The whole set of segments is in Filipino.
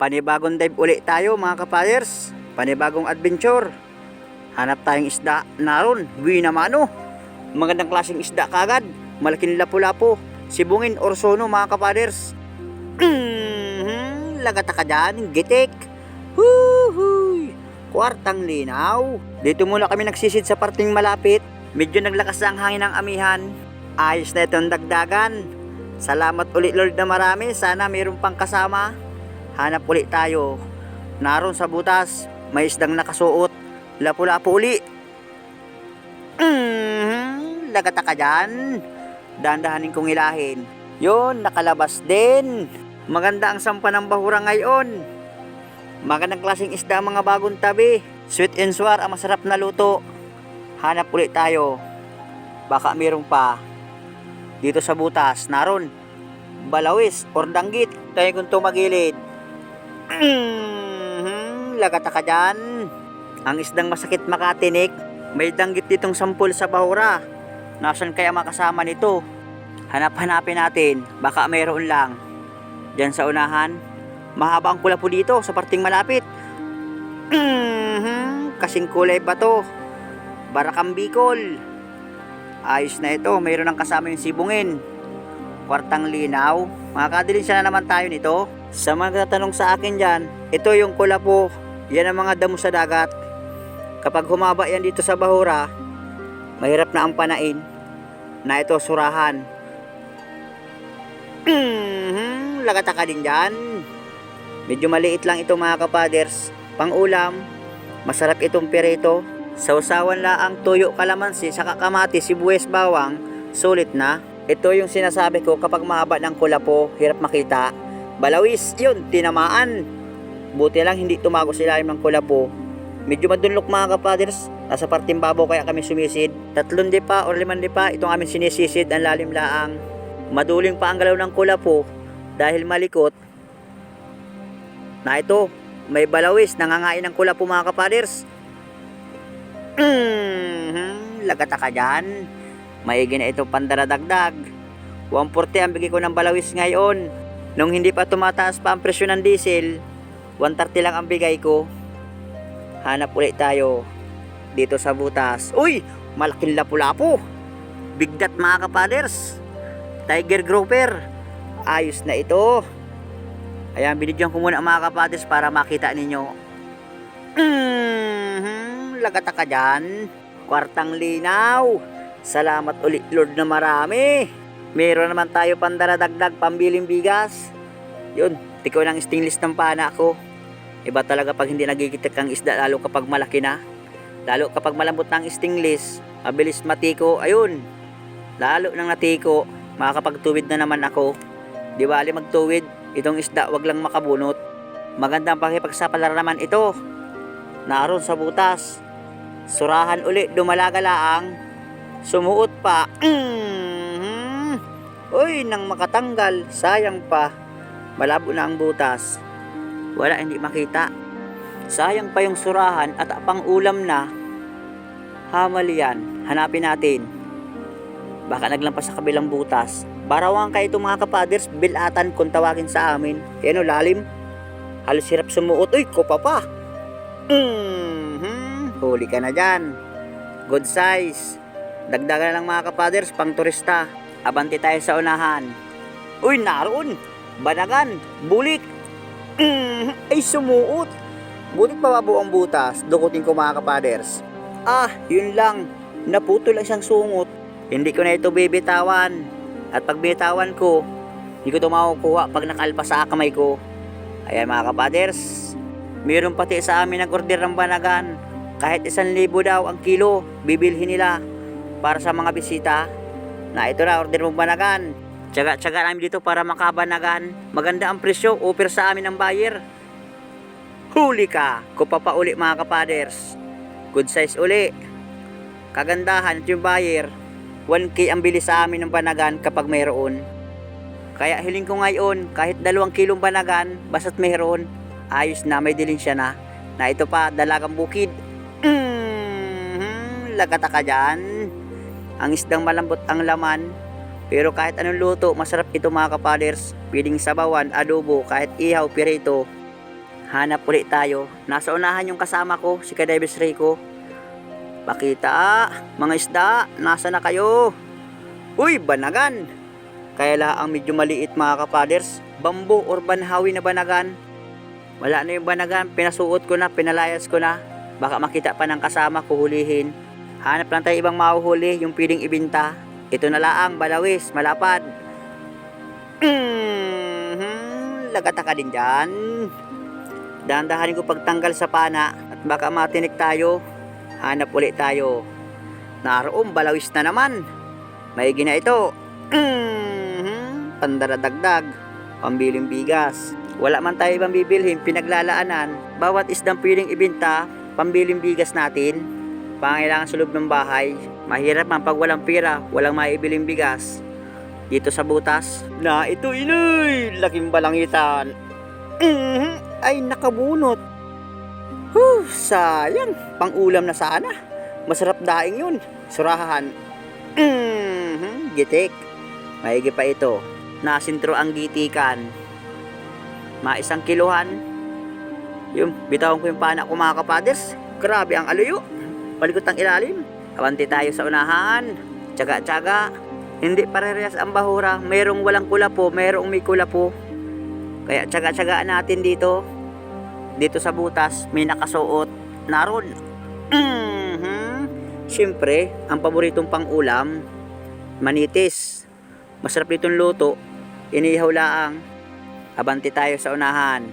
Panibagong dive ulit tayo mga kapaders. Panibagong adventure. Hanap tayong isda. Naroon, winamano. Magandang klaseng isda kagad. Malaking lapu-lapu. Sibungin or sono mga kapaders. Lagata ka dyan, gitik. Huhuy. Kwartang linaw. Dito muna kami nagsisid sa parting malapit. Medyo naglakas ang hangin ng amihan. Ayos na itong dagdagan. Salamat ulit Lord na marami. Sana mayroon pang kasama. Hanap ulit tayo. Naroon sa butas, may isdang nakasuot. Lapu-lapu uli. Lagata ka dyan. Dahan-dahanin kong hilahin. Yun, nakalabas din. Maganda ang sampa ng bahura ngayon. Magandang klaseng isda mga bagong tabi. Sweet and sour ang masarap na luto. Hanap ulit tayo. Baka mayroon pa. Dito sa butas, naroon. Balawis or danggit. Tayo kung tumagilid. Lagata ka dyan. Ang isdang masakit makatinik. May danggit ditong sampul sa bahura. Nasaan kaya makasama nito? Hanap-hanapin natin. Baka mayroon lang. Diyan sa unahan. Mahaba ang kula po dito sa parting malapit. Kasing kulay ba to? Barakang Bicol. Ayos na ito. Mayroon ang kasama yung sibungin. Kwartang linaw. Makakadilinsya na naman tayo nito. Sa mga tatanong sa akin dyan, ito yung kulapo. Yan ang mga damo sa dagat. Kapag humaba yan dito sa bahura, mahirap na ang panain. Na ito surahan. Lagata ka din dyan. Medyo maliit lang ito mga kapaders. Pang ulam, masarap itong pirito. Sausawan laang tuyo kalamansi sa kakamati, sibuyas, bawang, sulit na. Ito yung sinasabi ko kapag mahaba ng kulapo, hirap makita. Balawis, yun, tinamaan. Buti lang hindi tumago sa ilalim ng kulapo. Medyo madunlok mga kapaders. Nasa parting babaw kaya kami sumisid. 3 dipa o 5 dipa itong aming sinisisid, ang lalim laang. Maduling pa ang galaw ng kulapo dahil malikot. Na ito, may balawis, nangangain ng kulapo mga kapaders. Lagata ka dyan. Maigi na ito pandaradagdag. 140 ang bigay ko ng balawis ngayon. Nung hindi pa tumataas pa ang presyo ng diesel, 130 lang ang bigay ko. Hanap ulit tayo dito sa butas. Uy! Malaking lapu-lapu. Bigdat mga kapaders. Tiger grouper. Ayos na ito. Ayan, binidyan ko muna mga kapaders para makita ninyo. Lagata ka dyan. Kwartang linaw. Salamat ulit Lord na marami. Meron naman tayo pandaradagdag pambiling bigas. Yun, tikaw ng stainless ng pana ko. Iba talaga pag hindi nagigitik ang isda, lalo kapag malaki na. Lalo kapag malambot na ang stainless, mabilis matiko. Ayun, lalo nang natiko, makakapagtuwid na naman ako. Di bali magtuwid, itong isda wag lang makabunot. Magandang pakipagsapalaran naman ito. Naroon sa butas. Surahan uli, dumalagalaang. Sumuot pa. Uy, nang makatanggal, sayang pa. Malabo na ang butas. Wala, hindi makita. Sayang pa yung surahan at pang ulam na. Hamal yan. Hanapin natin. Baka naglampas sa kabilang butas. Barawang kayo itong mga kapaders, bilatan kung tawagin sa amin. Yan o, lalim. Halos hirap sumuot. Uy, kopa pa. Huli ka na dyan. Good size. Dagdagan lang mga kapaders, pang turista. Abanti tayo sa unahan. Uy, naroon. Banagan. Bulik. Ay, sumuot. Butik pa ang butas. Dukutin ko mga kapaders. Yun lang. Naputol ang isang sungot. Hindi ko na ito bibitawan. At pag bitawan ko, hindi ko ito makukuha pag nakalpa sa kamay ko. Ayan mga kapaders. Mayroon pati sa amin nag-order ng banagan. Kahit 1,000 daw ang kilo, bibilhin nila para sa mga bisita. Na ito na, order mong banagan. Tsaga-tsaga namin dito para makabanagan. Maganda ang presyo, offer sa amin ng buyer. Huli ka. Kupa pa uli mga kapaders. Good size uli. Kagandahan at yung buyer, 1K ang bili sa amin ng banagan kapag mayroon. Kaya hiling ko ngayon, kahit 2 kilong banagan, basta't mayroon, ayos na, may dilin siya na. Na ito pa, dalagang bukid. Lagata ka dyan. Ang isdang malambot ang laman. Pero kahit anong luto, masarap ito mga kapaders. Pwedeng sabawan, adobo, kahit ihaw, pirito. hanap ulit tayo. Nasa unahan yung kasama ko, si Kadebes Rico. Pakita, mga isda, nasa na kayo? Uy, banagan! Kaya lang medyo maliit mga kapaders, bambo or banhawi na banagan. Wala na yung banagan, pinasuot ko na, pinalayas ko na. Baka makita pa ng kasama ko, hulihin. Hanap lang tayo ibang mahuhuli, yung piling ibinta. Ito na laang, balawis, malapad. Lagata ka din dyan. Dahan-dahanin ko pagtanggal sa pana at baka matinik tayo. Hanap ulit tayo. Naroon, balawis na naman. Maigi na ito. Pandaradagdag, pambiling bigas. Wala man tayo ibang bibilhin, pinaglalaanan. Bawat isdang piling ibinta, pambiling bigas natin. Pangailangan sa loob ng bahay. Mahirap man pag walang pira, walang maibiling bigas. Dito sa butas, na ito inoy, laking balangitan. Ay nakabunot. Sayang, pang-ulam na sana. Masarap daing yun. Surahan. Gitik. Maigi pa ito. Nasintro ang gitikan. Isang kiluhan. Yung bitawan ko yung pana ko mga kapaders. Grabe ang aluyo. Palikot ang ilalim. Awanti tayo sa unahan. Tsaga-tsaga. Hindi parehas ang bahura. Merong walang kulapo, merong may kulapo. Kaya tsaga-tsagaan natin dito. Dito sa butas, may nakasuot. Naroon. Siyempre, ang paboritong pang-ulam, manitis. Masarap ditong luto. Inihaw laang. Abanti tayo sa unahan.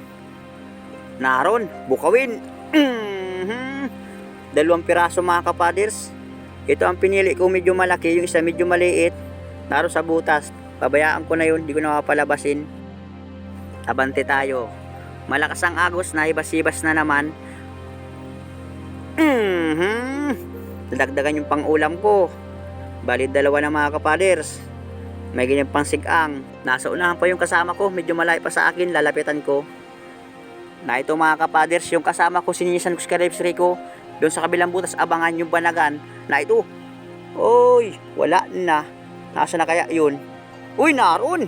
Naroon, bukawin. 2 piraso mga kapaders. Ito ang pinili ko, medyo malaki. Yung isa medyo maliit. Naroon sa butas. Pabayaan ko na yun, di ko na mapalabasin. Abante tayo. Malakas ang agos, naibas-ibas na naman. Dadagdagan yung pang-ulam ko. Bali 2 na mga kapaders. May ganyan pang sigang. Nasa unahan pa yung kasama ko, medyo malayo pa sa akin, lalapitan ko. Na ito mga kapaders, yung kasama ko, sininisan ko si Kadebes Rico. Doon sa kabilang butas, abangan yung banagan. Na ito. Uy, wala na. Nasa na kaya yun? Uy, naroon.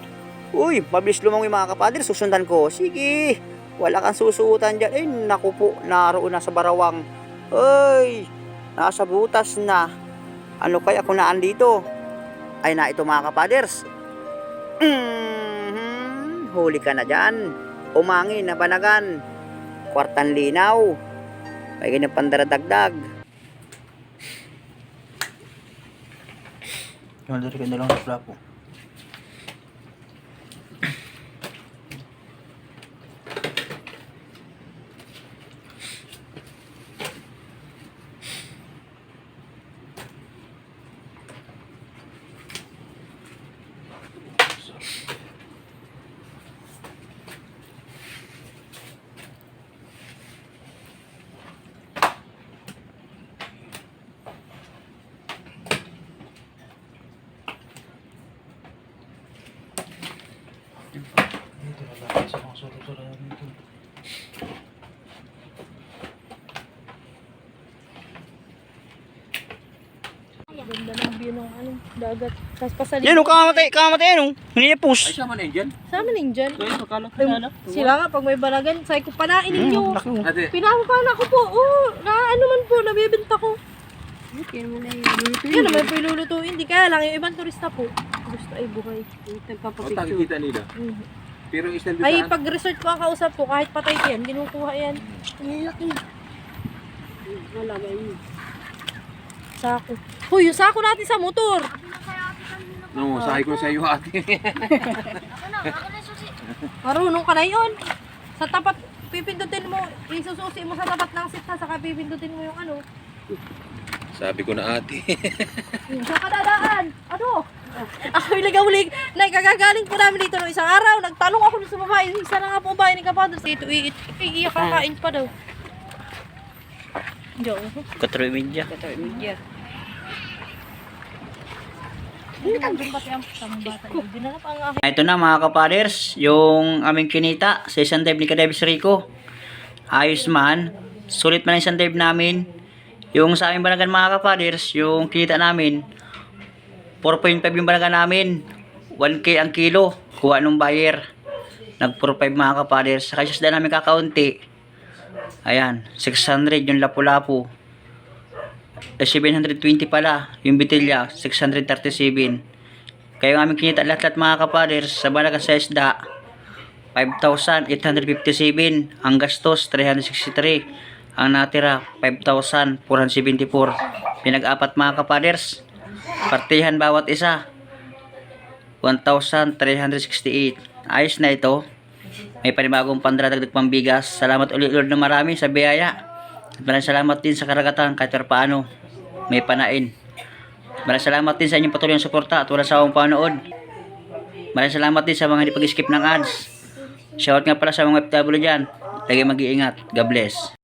Uy, mabilis lumangoy mga kapaders, susundan ko. Sige, wala kang susuutan dyan. Ay, naku po, naroon na sa barawang. Uy, nasa butas na. Ano kaya kung naan dito? Ay na ito mga kapaders. Huli ka na dyan. Umangin na banagan. Kwartang linaw. May ganyan pandaradagdag. Dari ka na lang sa plapo. Dito na lang sa mga sura-sura dito. Ganda ng view ng dagat. Tapos pasalit. Yan o, kamatay ano. Hindi Ay, push. sama na yun dyan. Sama nin dyan. So, ito, kalak Ay, na. sila nga, pag may balagan, say ko panain ninyo. Ate, Pinapapala ko po. Na ano man po, nabibenta ko. Yan naman po ilulutuin. Hindi kaya lang, yung ibang turista po. Gusto ay buhay. ang nakikita nila. Pero yung isang Ay, dito, pag resort ko ang kausap ko, kahit patay ko yan, kinukuha yan. Wala ba yun? Sako. Huy, yung sako natin sa motor. no, sahay ko sa iyo ate. Marunong ka na yun. Sa tapat, pipindutin mo, isususi mo sa tapat ng sita, saka pipindutin mo yung ano. Sabi ko na ate. Sa kadadaan. Ano? Ako yung ligaw-lig. Kagagaling po namin dito noong isang araw. Nagtanong ako sa babae. Isa na nga po bahay ni Kapados. Dito, iiyak kakain pa daw. Diyo. 4:30. Ito na mga kapaders, yung aming kinita sa isang dive ni Kadebes Rico. Ayos man, sulit man ang isang dive namin. Yung sa aming banagan mga kapaders, yung kinita namin, 4.5 yung banagan namin. 1K ang kilo, kuha nung buyer. Nag 4.5 mga kapaders. Sa isda namin kakaunti, Ayan, 600 yung lapu-lapu. 720 pala yung bitilya, 637. Kaya yung aming kinita lahat-lahat mga kapaders sa balaga sa isda, 5,857. Ang gastos, 363. Ang natira, 5,474. Pinag-apat mga kapaders. Partihan bawat isa, 1,368. Ayos na ito. May panibagong pandradagdag pambigas. Salamat ulit Lord na marami sa biyaya. At maraming salamat din sa karagatan kahit paano may panain. Maraming salamat din sa inyong patuloy na suporta at wala sa akong panood. Maraming salamat din sa mga hindi pag-skip ng ads. Shout nga pala sa mga FW dyan. Lagi mag-iingat. God bless.